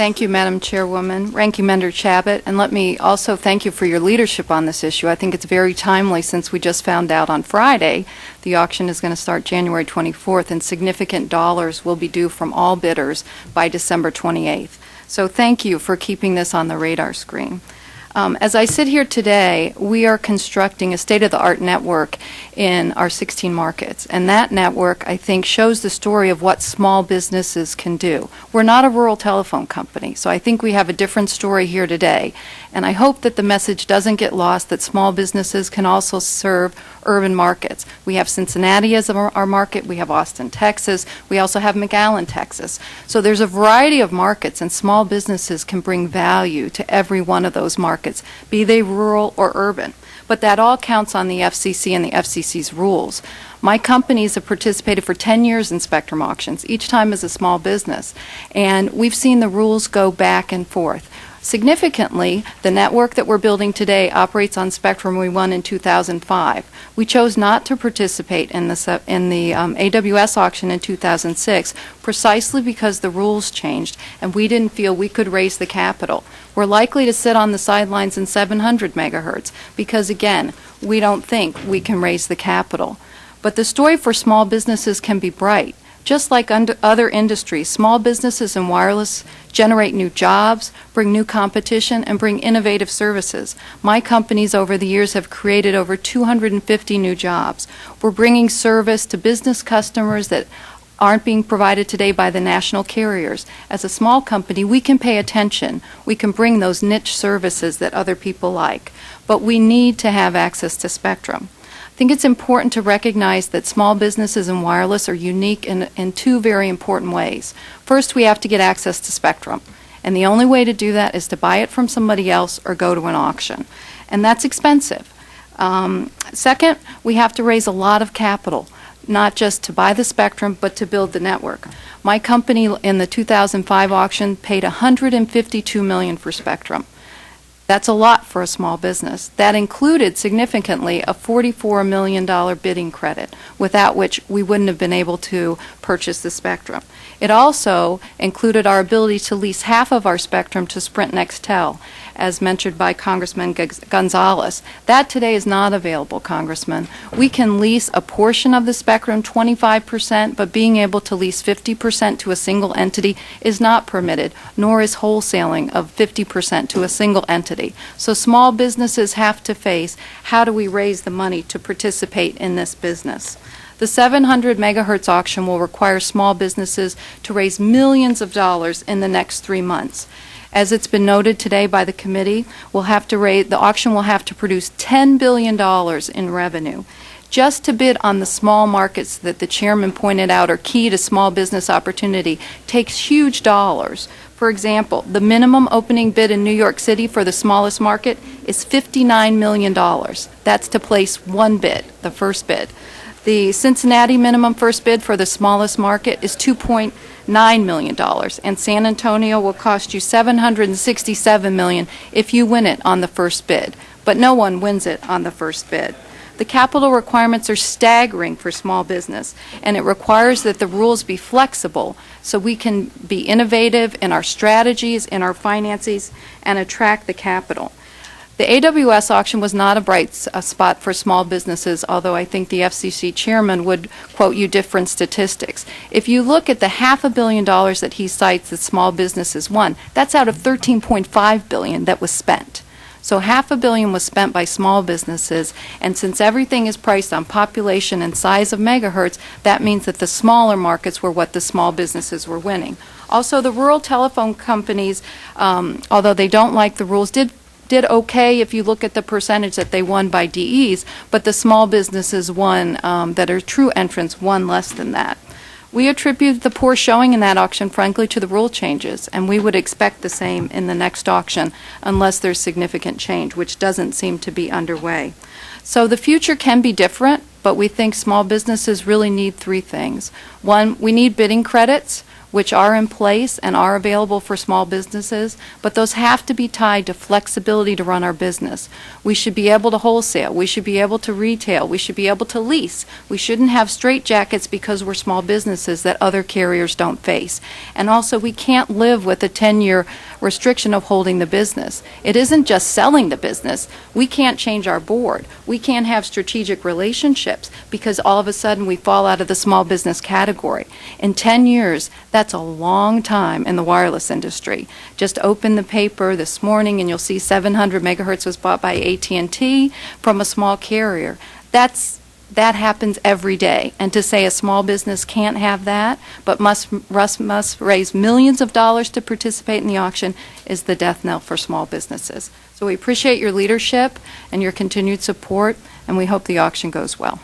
Thank you, Madam Chairwoman, Ranking Member Chabot, and let me also thank you for your leadership on this issue. I think it's very timely since we just found out on Friday the auction is going to start January 24th and significant dollars will be due from all bidders by December 28th. So thank you for keeping this on the radar screen. As I sit here today, we are constructing a state-of-the-art network in our 16 markets, and that network, I think, shows the story of what small businesses can do. We're not a rural telephone company, so I think we have a different story here today, and I hope that the message doesn't get lost that small businesses can also serve urban markets. We have Cincinnati as our market, we have Austin, Texas, we also have McAllen, Texas. So there's a variety of markets, and small businesses can bring value to every one of those markets, be they rural or urban. But that all counts on the FCC and the FCC's rules. My companies have participated for 10 years in spectrum auctions, each time as a small business, and we've seen the rules go back and forth. Significantly, the network that we're building today operates on spectrum we won in 2005. We chose not to participate in the AWS auction in 2006 precisely because the rules changed and we didn't feel we could raise the capital. We're likely to sit on the sidelines in 700 megahertz because, again, we don't think we can raise the capital. But the story for small businesses can be bright. Just like other industries, small businesses in wireless generate new jobs, bring new competition, and bring innovative services. My companies over the years have created over 250 new jobs. We're bringing service to business customers that aren't being provided today by the national carriers. As a small company, we can pay attention. We can bring those niche services that other people like. But we need to have access to spectrum. I think it's important to recognize that small businesses in wireless are unique in two very important ways. First, we have to get access to spectrum, and the only way to do that is to buy it from somebody else or go to an auction, and that's expensive. Second, we have to raise a lot of capital, not just to buy the spectrum, but to build the network. My company in the 2005 auction paid $152 million for spectrum. That's a lot for a small business. That included significantly a $44 million bidding credit, without which we wouldn't have been able to purchase the spectrum. It also included our ability to lease half of our spectrum to Sprint Nextel, as mentioned by Congressman Gonzalez. That today is not available, Congressman. We can lease a portion of the spectrum, 25%, but being able to lease 50% to a single entity is not permitted, nor is wholesaling of 50% to a single entity. So small businesses have to face, how do we raise the money to participate in this business? The 700 megahertz auction will require small businesses to raise millions of dollars in the next 3 months. As it's been noted today by the committee, the auction will have to produce $10 billion in revenue. Just to bid on the small markets that the chairman pointed out are key to small business opportunity takes huge dollars. For example, the minimum opening bid in New York City for the smallest market is $59 million. That's to place one bid, the first bid. The Cincinnati minimum first bid for the smallest market is $2.9 million, and San Antonio will cost you $767 million if you win it on the first bid, but no one wins it on the first bid. The capital requirements are staggering for small business, and it requires that the rules be flexible so we can be innovative in our strategies, in our finances, and attract the capital. The AWS auction was not a bright spot for small businesses, although I think the FCC chairman would quote you different statistics. If you look at the $500 million that he cites that small businesses won, that's out of $13.5 billion that was spent. So $500 million was spent by small businesses, and since everything is priced on population and size of megahertz, that means that the smaller markets were what the small businesses were winning. Also, the rural telephone companies, although they don't like the rules, did okay if you look at the percentage that they won by DEs, but the small businesses won that are true entrants won less than that. We attribute the poor showing in that auction, frankly, to the rule changes, and we would expect the same in the next auction unless there's significant change, which doesn't seem to be underway. So the future can be different, but we think small businesses really need three things. One, we need bidding credits. which are in place and are available for small businesses, but those have to be tied to flexibility to run our business. We should be able to wholesale. We should be able to retail. We should be able to lease. We shouldn't have straitjackets because we're small businesses that other carriers don't face. And also, we can't live with a 10-year restriction of holding the business. It isn't just selling the business. We can't change our board. We can't have strategic relationships because all of a sudden we fall out of the small business category. In 10 years, that's a long time in the wireless industry. Just open the paper this morning and you'll see 700 megahertz was bought by AT&T from a small carrier. That happens every day. And to say a small business can't have that, but must raise millions of dollars to participate in the auction is the death knell for small businesses. So we appreciate your leadership and your continued support, and we hope the auction goes well.